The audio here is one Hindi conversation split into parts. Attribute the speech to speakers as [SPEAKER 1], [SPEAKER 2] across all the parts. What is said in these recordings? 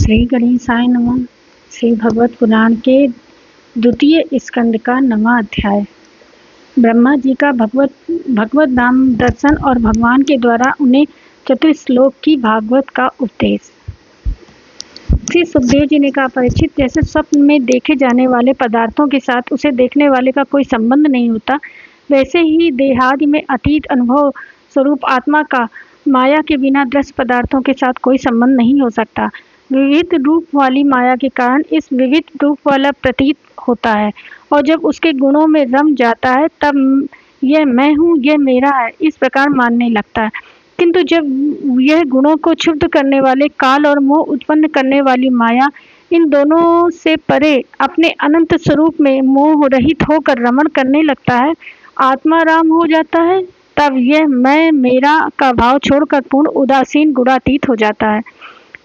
[SPEAKER 1] श्री गणेशाय नमः। श्री भगवत पुराण के द्वितीय स्कंद का 9वां अध्याय। ब्रह्मा जी का भगवत नाम दर्शन और भगवान के द्वारा उन्हें चतुश्लोक की भागवत का उपदेश। श्री सुखदेव जी ने कहा, परीक्षित, जैसे स्वप्न में देखे जाने वाले पदार्थों के साथ उसे देखने वाले का कोई संबंध नहीं होता, वैसे ही देहादि में अतीत अनुभव स्वरूप आत्मा का माया के बिना दृश्य पदार्थों के साथ कोई संबंध नहीं हो सकता। विविध रूप वाली माया के कारण इस विविध रूप वाला प्रतीत होता है, और जब उसके गुणों में रम जाता है तब यह मैं हूँ, यह मेरा है, इस प्रकार मानने लगता है। किंतु जब यह गुणों को क्षुब्ध करने वाले काल और मोह उत्पन्न करने वाली माया इन दोनों से परे अपने अनंत स्वरूप में मोह रहित होकर रमण करने लगता है, आत्मा राम हो जाता है, तब यह मैं मेरा का भाव छोड़कर पूर्ण उदासीन गुणातीत हो जाता है।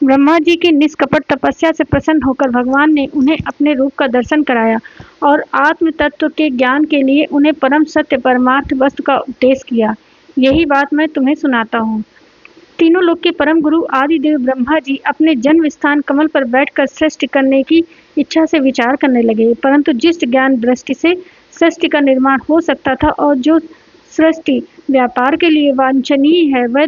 [SPEAKER 1] ब्रह्मा जी की निष्कपट तपस्या से प्रसन्न होकर भगवान ने उन्हें अपने रूप का दर्शन कराया और आत्म तत्व के ज्ञान के लिए उन्हें परम सत्य परमार्थ वस्तु का उपदेश किया। यही बात मैं तुम्हें सुनाता हूँ। तीनों लोक के परम गुरु आदिदेव ब्रह्मा जी अपने जन्म स्थान कमल पर बैठकर सृष्टि करने की इच्छा से विचार करने लगे, परंतु जिस ज्ञान दृष्टि से सृष्टि का निर्माण हो सकता था और जो सृष्टि व्यापार के लिए वांछनीय है, वह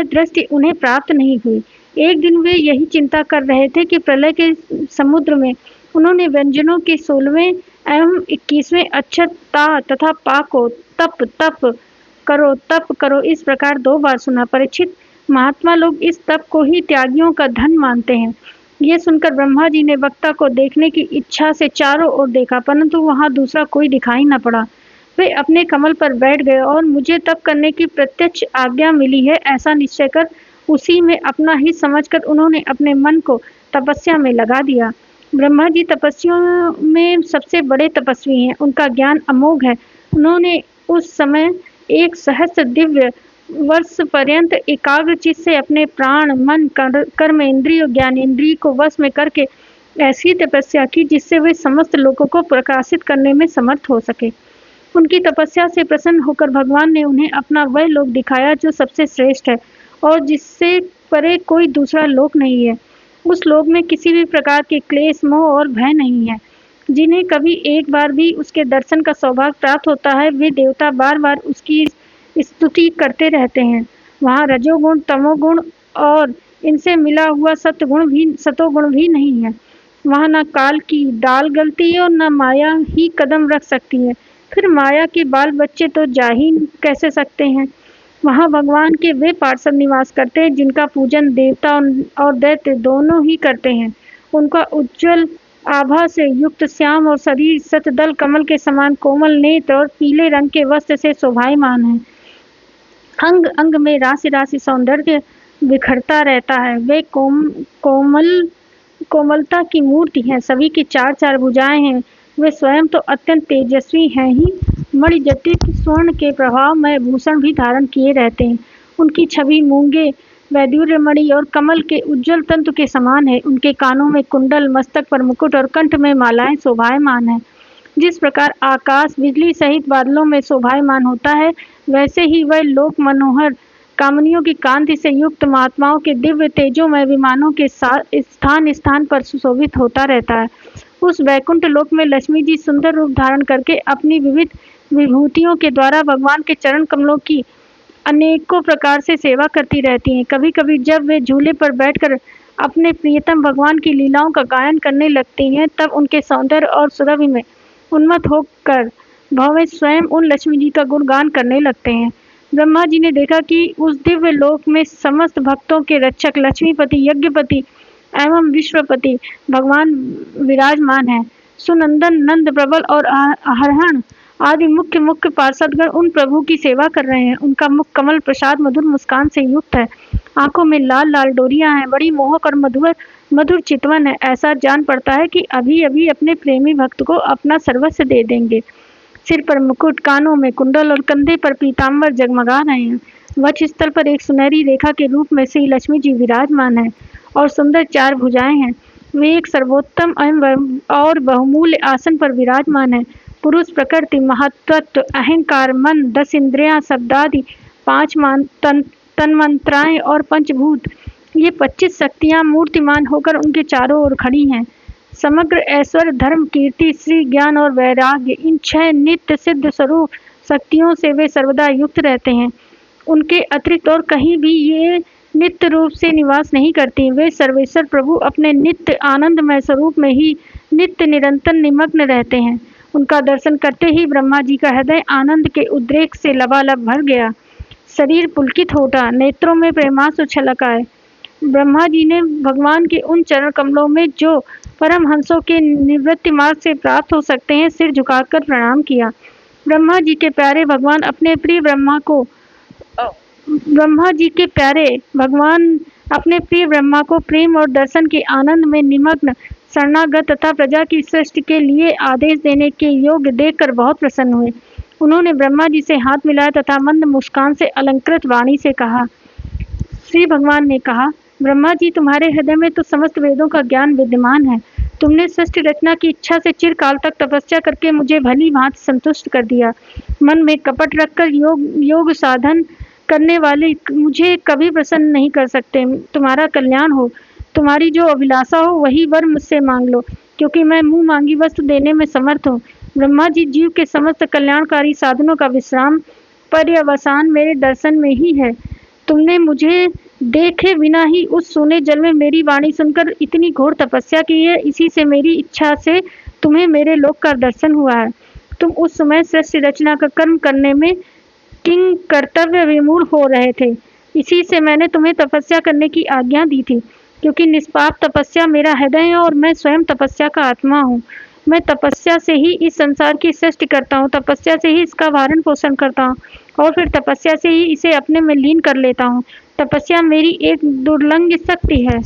[SPEAKER 1] दृष्टि उन्हें प्राप्त नहीं हुई। एक दिन वे यही चिंता कर रहे थे कि प्रलय के समुद्र में उन्होंने व्यंजनों के 16वें एवं 21वें अक्षर ता तथा पा को तप करो इस प्रकार 2 बार सुना। परीक्षित, महात्मा लोग इस तप को ही त्यागियों का धन मानते हैं। यह सुनकर ब्रह्मा जी ने वक्ता को देखने की इच्छा से चारों ओर देखा, परंतु वहां दूसरा कोई दिखाई न पड़ा। वे अपने कमल पर बैठ गए और मुझे तप करने की प्रत्यक्ष आज्ञा मिली है, ऐसा निश्चय कर उसी में अपना हित समझकर उन्होंने अपने मन को तपस्या में लगा दिया। ब्रह्मा जी तपस्वियों में सबसे बड़े तपस्वी हैं, उनका ज्ञान अमोघ है। उन्होंने उस समय 1 सहस्त्र दिव्य वर्ष पर्यंत एकाग्र चित्त से अपने प्राण, मन, कर्म इंद्रिय और ज्ञानेंद्रिय को वश में करके ऐसी तपस्या की जिससे वे समस्त लोगों को प्रकाशित करने में समर्थ हो सके। उनकी तपस्या से प्रसन्न होकर भगवान ने उन्हें अपना वह लोक दिखाया जो सबसे श्रेष्ठ है और जिससे परे कोई दूसरा लोक नहीं है। उस लोक में किसी भी प्रकार के क्लेश, मोह और भय नहीं है। जिन्हें कभी एक बार भी उसके दर्शन का सौभाग्य प्राप्त होता है, वे देवता बार बार उसकी स्तुति करते रहते हैं। वहाँ रजोगुण, तमोगुण और इनसे मिला हुआ सतोगुण भी नहीं है। वहाँ न काल की डाल गलती है और न माया ही कदम रख सकती है। फिर माया के बाल बच्चे तो जा ही कैसे सकते हैं। वहाँ भगवान के वे पार्षद निवास करते हैं जिनका पूजन देवता और दैत्य दोनों ही करते हैं। उनका उज्ज्वल आभा से युक्त श्याम और शरीर शतदल कमल के समान कोमल नेत्र और पीले रंग के वस्त्र से शोभायमान है। अंग अंग में राशि राशि सौंदर्य बिखरता रहता है। वे कोमलता की मूर्ति हैं। सभी की 4 भुजाएं हैं। वे स्वयं तो अत्यंत तेजस्वी हैं ही, मणिजटित स्वर्ण के प्रभाव में भूषण भी धारण किए रहते हैं। उनकी छवि मूंगे, वैदूर्य मणि और कमल के उज्ज्वल तंतु के समान है। उनके कानों में कुंडल, मस्तक पर मुकुट और कंठ में मालाएं शोभायमान है। जिस प्रकार आकाश बिजली सहित बादलों में शोभायमान होता है, वैसे ही वह लोक मनोहर कामनियों की कांति से युक्त महात्माओं के दिव्य तेजोमय विमानों के साथ स्थान स्थान पर सुशोभित होता रहता है। उस वैकुंठ लोक में लक्ष्मी जी सुंदर रूप धारण करके अपनी विविध विभूतियों के द्वारा भगवान के चरण कमलों की अनेकों प्रकार से सेवा करती रहती हैं। कभी कभी जब वे झूले पर बैठकर अपने प्रियतम भगवान की लीलाओं का गायन करने लगती हैं, तब उनके सौंदर्य और सुरभि में उन्मत्त होकर भवें स्वयं उन लक्ष्मी जी का गुणगान करने लगते हैं। ब्रह्मा जी ने देखा कि उस दिव्य लोक में समस्त भक्तों के रक्षक लक्ष्मीपति, यज्ञपति एवं विश्वपति भगवान विराजमान है। सुनंदन, नंद, प्रबल और हरहण आदि मुख्य पार्षदगण उन प्रभु की सेवा कर रहे हैं। उनका मुख कमल प्रसाद मधुर मुस्कान से युक्त है। आंखों में लाल लाल डोरियां हैं। बड़ी मोहक और मधुर चितवन है। ऐसा जान पड़ता है कि अभी अभी अपने प्रेमी भक्त को अपना सर्वस्व दे देंगे। सिर पर मुकुट, कानों में कुंडल और कंधे पर पीताम्बर जगमगा रहे हैं। वक्षस्थल पर एक सुनहरी रेखा के रूप में श्री लक्ष्मी जी विराजमान है और सुंदर 4 भुजाएं हैं। वे एक सर्वोत्तम और बहुमूल्य आसन पर विराजमान है। पुरुष प्रकृति, महत्त्व, अहंकार, मन, 10 इंद्रियां, शब्दादि, 5 तन्मात्राएं और पंचभूत ये 25 शक्तियां मूर्तिमान होकर उनके चारों ओर खड़ी हैं। समग्र ऐश्वर्य, धर्म, कीर्ति, श्री, ज्ञान और वैराग्य, इन 6 नित्य सिद्ध स्वरूप शक्तियों से वे सर्वदा युक्त रहते हैं। उनके अतिरिक्त और कहीं भी ये नित्य रूप से निवास नहीं करती। वे सर्वेश्वर प्रभु अपने नित्य आनंदमय स्वरूप में ही नित्य निरंतर निमग्न रहते हैं। उनका दर्शन करते ही ब्रह्मा जी का हृदय आनंद के उद्रेक से लबालब भर गया। शरीर पुलकित हो उठा, नेत्रों में प्रेमाश्रु छलक आए। ब्रह्मा जी ने भगवान के उन चरण कमलों में जो परमहंसों के निवृत्ति मार्ग से प्राप्त हो सकते हैं, सिर झुकाकर प्रणाम किया। ब्रह्मा जी के प्यारे भगवान अपने प्रिय ब्रह्मा को प्रेम और दर्शन के आनंद में निमग्न शरणागत तथा प्रजा की सृष्टि के लिए आदेश देने के योग्य देखकर बहुत प्रसन्न हुए। उन्होंने ब्रह्मा जी से हाथ मिलाया तथा मंद मुस्कान से अलंकृत वाणी से कहा। श्री भगवान ने कहा, ब्रह्मा जी, तुम्हारे हृदय में तो समस्त वेदों का ज्ञान विद्यमान है। तुमने सृष्टि रचना की इच्छा से चिरकाल तक तपस्या करके मुझे भली भांति संतुष्ट कर दिया। मन में कपट रखकर योग साधन करने वाले मुझे कभी प्रसन्न नहीं कर सकते। तुम्हारा कल्याण हो, तुम्हारी जो अभिलाषा हो वही वर मुझसे मांग लो, क्योंकि मैं मुंह मांगी वस्तु देने में समर्थ हूँ। ब्रह्मा जी, जीव के समस्त कल्याणकारी साधनों का विश्राम पर्यवसान मेरे दर्शन में ही है। तुमने मुझे देखे बिना ही उस सोने जल में मेरी वाणी सुनकर इतनी घोर तपस्या की है। इसी से मेरी इच्छा से तुम्हें मेरे लोक का दर्शन हुआ है। तुम उस समय सृष्टि रचना का कर्म करने में किंग कर्तव्य विमूढ़ हो रहे थे। इसी से मैंने तुम्हें तपस्या करने की आज्ञा दी थी, क्योंकि निष्पाप तपस्या मेरा हृदय है और मैं स्वयं तपस्या का आत्मा हूँ। मैं तपस्या से ही इस संसार की सृष्टि करता हूँ, तपस्या से ही इसका भरण पोषण करता हूँ और फिर तपस्या से ही इसे अपने में लीन कर लेता हूँ। तपस्या मेरी एक दुर्लंघ शक्ति है।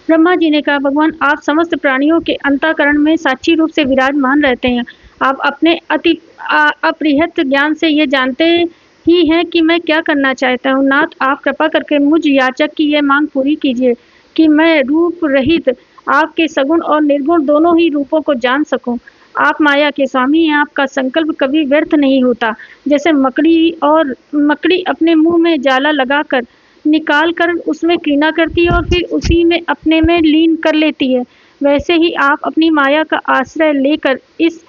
[SPEAKER 1] ब्रह्मा जी ने कहा, भगवान, आप समस्त प्राणियों के अंतःकरण में साक्षी रूप से विराजमान रहते हैं। आप अपने अति अपरिहत ज्ञान से ये जानते ही हैं कि मैं क्या करना चाहता हूँ। नाथ, आप कृपा करके मुझ याचक की ये मांग पूरी कीजिए कि मैं रूप रहित आपके सगुण और निर्गुण दोनों ही रूपों को जान सकूं। आप माया के स्वामी हैं, आपका संकल्प कभी व्यर्थ नहीं होता। जैसे मकड़ी अपने मुंह में जाला लगाकर निकाल कर उसमें कीना करती है और फिर उसी में अपने में लीन कर लेती है, वैसे ही आप अपनी माया का आश्रय लेकर इस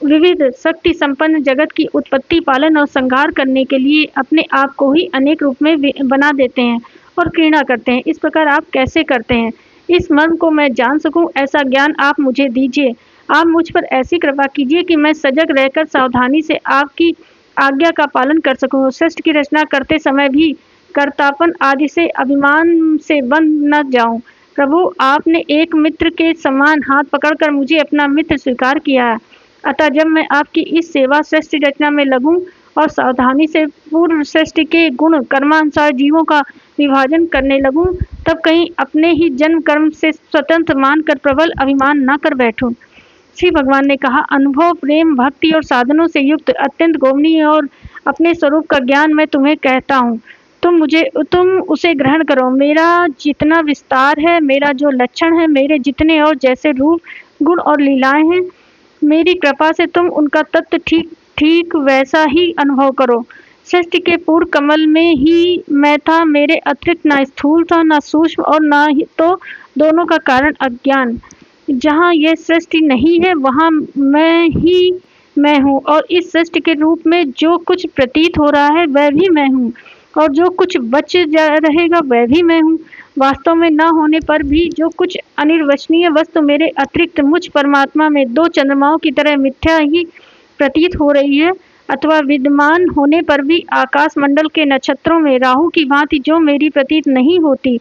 [SPEAKER 1] विविध शक्ति संपन्न जगत की उत्पत्ति, पालन और संहार करने के लिए अपने आप को ही अनेक रूप में बना देते हैं और घृणा करते हैं। इस प्रकार आप कैसे करते हैं? इस मर्म को मैं जान सकूं, ऐसा ज्ञान आप मुझे दीजिए। आप मुझ पर ऐसी कृपा कीजिए कि मैं सजग रहकर सावधानी से आपकी आज्ञा का पालन कर सकूं। सृष्टि की रचना करते समय भी कर्तापन आदि से अभिमान से बंध न जाऊं। प्रभु, आपने एक मित्र के समान हाथ पकड़कर मुझे अपना मित्र स्वीकार किया है। अतः जब मैं आपकी इस सेवा सृष्टि रचना में लगूं और सावधानी से पूर्व सृष्टि के गुण कर्मानुसार जीवों का विभाजन करने लगूं, तब कहीं अपने ही जन्म कर्म से स्वतंत्र मानकर प्रबल अभिमान न कर बैठूं। श्री भगवान ने कहा, अनुभव, प्रेम, भक्ति और साधनों से युक्त अत्यंत गोपनीय और अपने स्वरूप का ज्ञान मैं तुम्हें कहता हूँ। तुम उसे ग्रहण करो। मेरा जितना विस्तार है, मेरा जो लक्षण है, मेरे जितने और जैसे रूप, गुण और लीलाएं हैं, मेरी कृपा से तुम उनका तत्व ठीक ठीक वैसा ही अनुभव करो। सृष्टि के पूर्व कमल में ही मैं था, मेरे अतिरिक्त न स्थूल था, न सूक्ष्म और न ही तो दोनों का कारण अज्ञान। जहाँ यह सृष्टि नहीं है वहाँ मैं हूँ, और इस सृष्टि के रूप में जो कुछ प्रतीत हो रहा है वह भी मैं हूँ, और जो कुछ बच जा रहेगा वह भी मैं हूँ। वास्तव में न होने पर भी जो कुछ अनिर्वचनीय वस्तु मेरे अतिरिक्त मुझ परमात्मा में दो चंद्रमाओं की तरह मिथ्या ही प्रतीत हो रही है, अथवा विद्यमान होने पर भी आकाश मंडल के नक्षत्रों में राहु की भांति जो मेरी प्रतीत नहीं होती,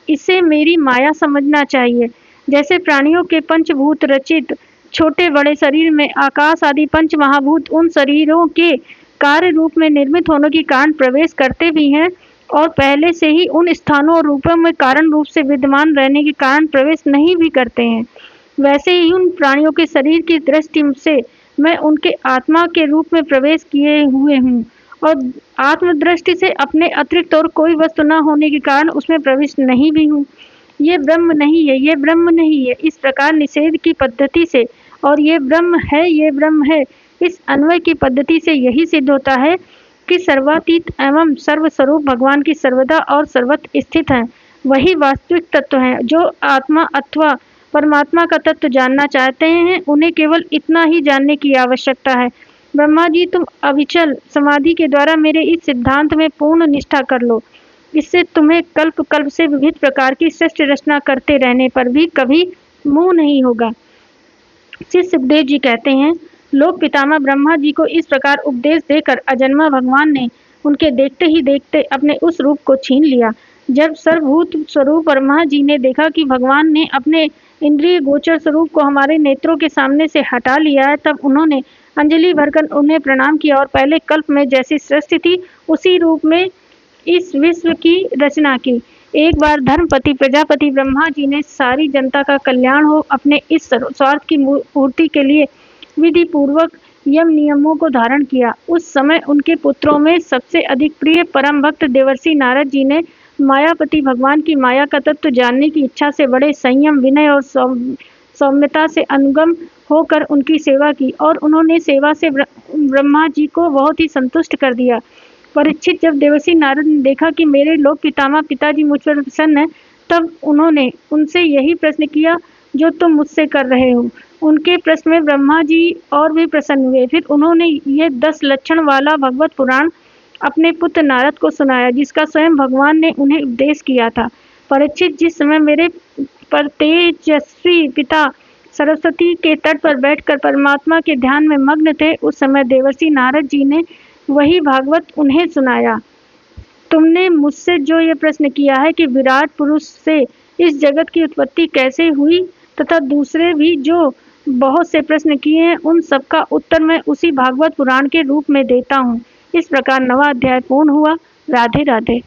[SPEAKER 1] इसे मेरी माया समझना चाहिए। जैसे प्राणियों के पंचभूत रचित छोटे बड़े शरीर में आकाश आदि पंच महाभूत उन शरीरों के कार्य रूप में निर्मित होने के कारण प्रवेश करते भी हैं और पहले से ही उन स्थानों और रूपों में कारण रूप से विद्यमान रहने के कारण प्रवेश नहीं भी करते हैं, वैसे ही उन प्राणियों के शरीर की दृष्टि से मैं उनके आत्मा के रूप में प्रवेश किए हुए हूँ और आत्मदृष्टि से अपने अतिरिक्त और कोई वस्तु न होने के कारण उसमें प्रविष्ट नहीं भी हूँ। ये ब्रह्म नहीं है, ये ब्रह्म नहीं है, इस प्रकार निषेध की पद्धति से और ये ब्रह्म है, ये ब्रह्म है, इस अन्वय की पद्धति से यही सिद्ध होता है कि सर्वातीत एवं सर्वस्वरूप भगवान की सर्वदा और सर्वत्र स्थित हैं। वही वास्तविक तत्व हैं। जो आत्मा अथवा परमात्मा का तत्व जानना चाहते हैं, उन्हें केवल इतना ही जानने की आवश्यकता है। ब्रह्मा जी, तुम अविचल समाधि के द्वारा मेरे इस सिद्धांत में पूर्ण निष्ठा कर लो। इससे तुम्हें कल्प कल्प से विविध प्रकार की सृष्टि रचना करते रहने पर भी कभी मुंह नहीं होगा। श्री सुखदेव जी कहते हैं, लोक पितामह ब्रह्मा जी को इस प्रकार उपदेश देकर अजन्मा भगवान ने उनके देखते ही देखते अपने उस रूप को छीन लिया। जब सर्वभूत स्वरूप ब्रह्मा जी ने देखा कि भगवान ने अपने इंद्रिय गोचर स्वरूप को हमारे नेत्रों के सामने से हटा लिया है, तब उन्होंने अंजलि भरकर उन्हें प्रणाम किया और पहले कल्प में जैसी सृष्टि थी उसी रूप में इस विश्व की रचना की। एक बार धर्मपति प्रजापति ब्रह्मा जी ने सारी जनता का कल्याण हो अपने इस स्वार्थ की पूर्ति के लिए विधि पूर्वक यम नियमों को धारण किया। उस समय उनके पुत्रों में सबसे अधिक प्रिय परम भक्त देवर्षि नारद जी ने मायापति भगवान की माया का तत्व जानने की इच्छा से बड़े संयम, विनय और सौम्यता से अनुगम होकर उनकी सेवा की और उन्होंने सेवा से ब्रह्मा जी को बहुत ही संतुष्ट कर दिया। परीक्षित, जब देवर्षि नारद ने देखा कि मेरे लोक पितामह पिताजी मुझ पर प्रसन्न हैं, तब उन्होंने उनसे यही प्रश्न किया जो तुम मुझसे कर रहे हो। उनके प्रश्न में ब्रह्मा जी और भी प्रसन्न हुए। फिर उन्होंने ये 10 लक्षण वाला भगवत पुराण अपने पुत्र नारद को सुनाया, जिसका स्वयं भगवान ने उन्हें उपदेश किया था। परीक्षित, जिस समय मेरे पर तेजस्वी पिता सरस्वती के तट पर बैठकर परमात्मा के ध्यान में मग्न थे, उस समय देवर्षि नारद जी ने वही भागवत उन्हें सुनाया। तुमने मुझसे जो ये प्रश्न किया है कि विराट पुरुष से इस जगत की उत्पत्ति कैसे हुई, तथा दूसरे भी जो बहुत से प्रश्न किए हैं, उन सबका उत्तर मैं उसी भागवत पुराण के रूप में देता हूँ। इस प्रकार 9वां अध्याय पूर्ण हुआ। राधे राधे।